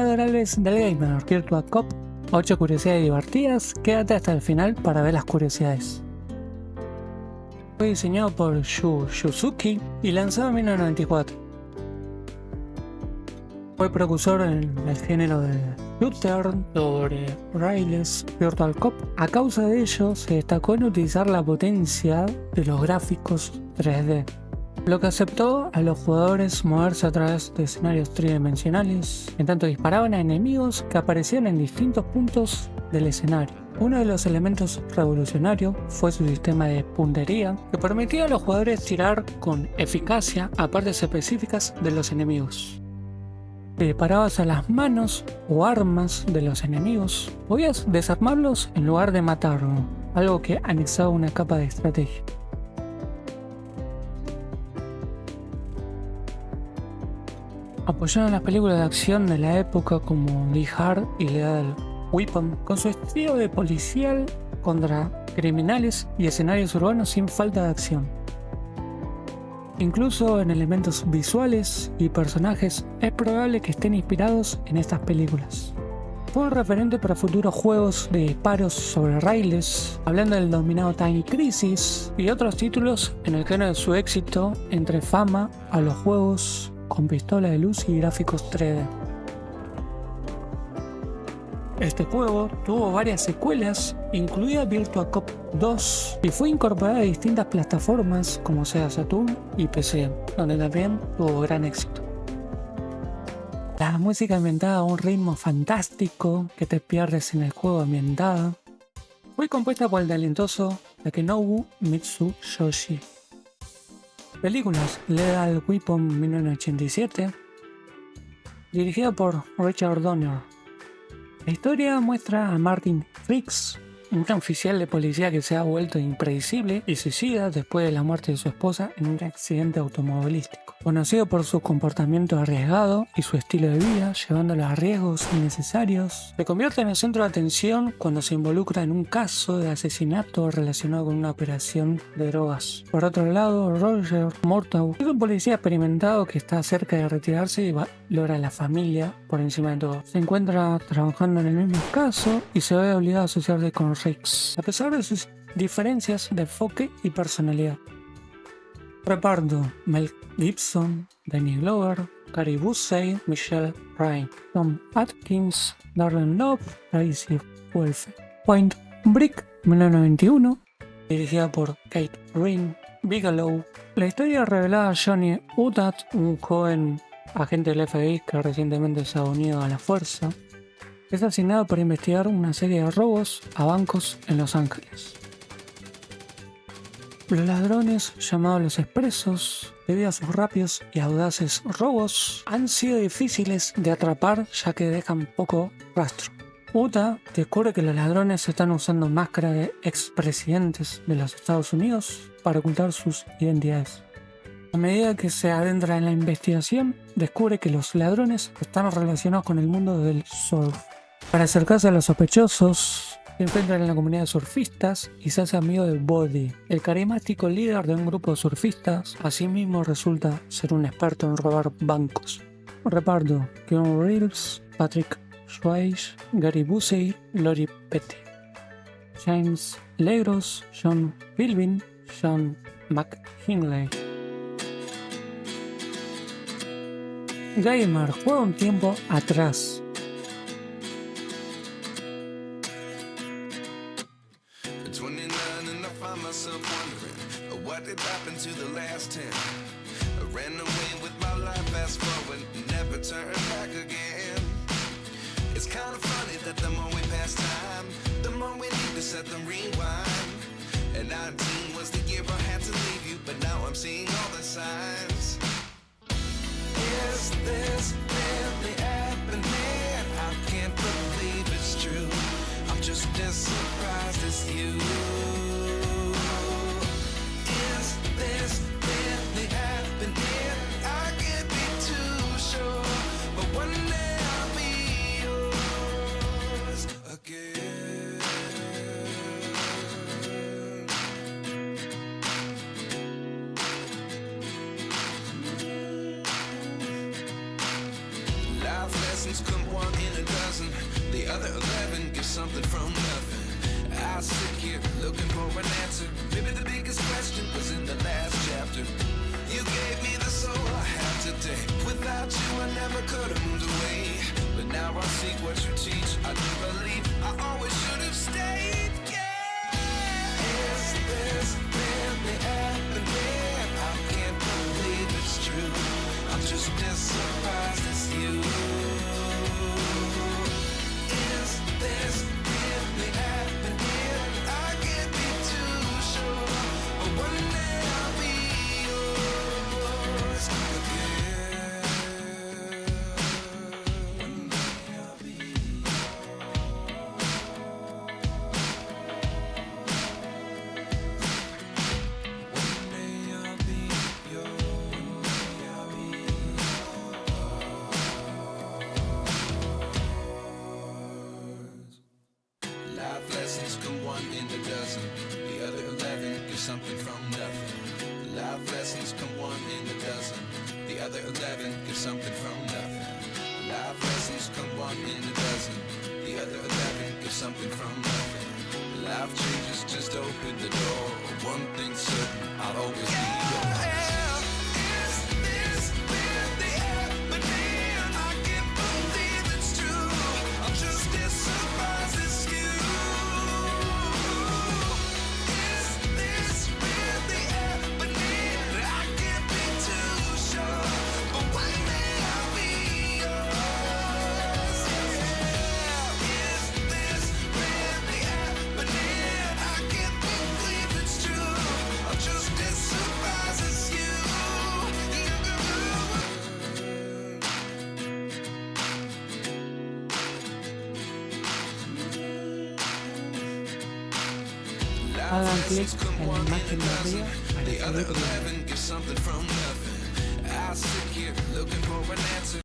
adorables del gamer, Virtua Cop, 8 curiosidades divertidas, quédate hasta el final para ver las curiosidades. Fue diseñado por Yu Suzuki y lanzado en 1994. Fue precursor en el género de shooter sobre raíles Virtual Cop. A causa de ello, se destacó en utilizar la potencia de los gráficos 3D, lo que aceptó a los jugadores moverse a través de escenarios tridimensionales, en tanto disparaban a enemigos que aparecían en distintos puntos del escenario. Uno de los elementos revolucionarios fue su sistema de puntería, que permitía a los jugadores tirar con eficacia a partes específicas de los enemigos. Si disparabas a las manos o armas de los enemigos, podías desarmarlos en lugar de matarlos, algo que anexaba una capa de estrategia. Apoyaron las películas de acción de la época como Die Hard y Lethal Weapon, con su estilo de policial contra criminales y escenarios urbanos sin falta de acción. Incluso en elementos visuales y personajes es probable que estén inspirados en estas películas. Fue un referente para futuros juegos de disparos sobre raíles, hablando del denominado Time Crisis y otros títulos en el que de su éxito entre fama a los juegos con pistola de luz y gráficos 3D. Este juego tuvo varias secuelas, incluida Virtua Cop 2, y fue incorporada a distintas plataformas como Sega Saturn y PC, donde también tuvo gran éxito. La música ambientada a un ritmo fantástico que te pierdes en el juego ambientada fue compuesta por el talentoso Takenobu Mitsuyoshi. Películas: Lethal Weapon 1987, dirigida por Richard Donner. La historia muestra a Martin Riggs, un oficial de policía que se ha vuelto impredecible y suicida después de la muerte de su esposa en un accidente automovilístico. Conocido por su comportamiento arriesgado y su estilo de vida, llevándolo a riesgos innecesarios, se convierte en el centro de atención cuando se involucra en un caso de asesinato relacionado con una operación de drogas. Por otro lado, Roger Murtaugh es un policía experimentado que está cerca de retirarse y valora a la familia por encima de todo. Se encuentra trabajando en el mismo caso y se ve obligado a asociarse con Riggs, a pesar de sus diferencias de enfoque y personalidad. Reparto: Mel Gibson, Danny Glover, Gary Busey, Michelle Ryan, Tom Atkins, Darren Love, Tracy Wolfe. Point Break 1991, dirigida por Kate Ring Bigelow. La historia revela a Johnny Utat, un joven agente del FBI que recientemente se ha unido a la fuerza. Es asignado para investigar una serie de robos a bancos en Los Ángeles. Los ladrones, llamados los expresos, debido a sus rápidos y audaces robos, han sido difíciles de atrapar ya que dejan poco rastro. Uta descubre que los ladrones están usando máscaras de expresidentes de los Estados Unidos para ocultar sus identidades. A medida que se adentra en la investigación, descubre que los ladrones están relacionados con el mundo del surf. Para acercarse a los sospechosos, se encuentra en la comunidad de surfistas y se hace amigo de Buddy, el carismático líder de un grupo de surfistas. Asimismo resulta ser un experto en robar bancos. Reparto: Keanu Reeves, Patrick Swayze, Gary Busey, Lori Petty, James Legros, John Philbin, John McHinley. Gamer juega un tiempo atrás. What did happen to the last 10? I ran away with my life, fast forward, never turn back again. It's kind of funny that the more we pass time, the more we need to set them rewind. And 19 was the year I had to leave you, but now I'm seeing all the signs. Is this really happening? I can't believe it's true. I'm just as surprised as you. This really happening? I can't be too sure, but one day I'll be yours again. Life lessons come one in a dozen. The other 11 give something from nothing. I sit here looking for an answer. Maybe the biggest question was in the last chapter. You gave me the soul I have today. Without you I never could have moved away. But now I see what you teach. I do believe I always should have stayed. Yeah. Is this really happening? I can't believe it's true. I'm just as surprised as you. Is this really happening? I can't be too sure. But one day I'll be yours again. One day I'll be life lessons come one in a dozen. The other 11 give something from nothing. Life lessons come one in a dozen. The other 11 give something from nothing. Life lessons come one in a dozen. The other 11 give something from nothing. Life changes just open the door. One thing's certain, I'll always be yours. Is this really happening? I can't believe it's true. I'm just as surprised as you. Is this really happening? I can't be too sure. But one day I'll be yours. Is this really happening? I can't believe it's true. I'm just as surprised as you. Hagan clic en la imagen de arriba para The other seguir viendo. 11 give something from nothing. I sit here looking for an answer.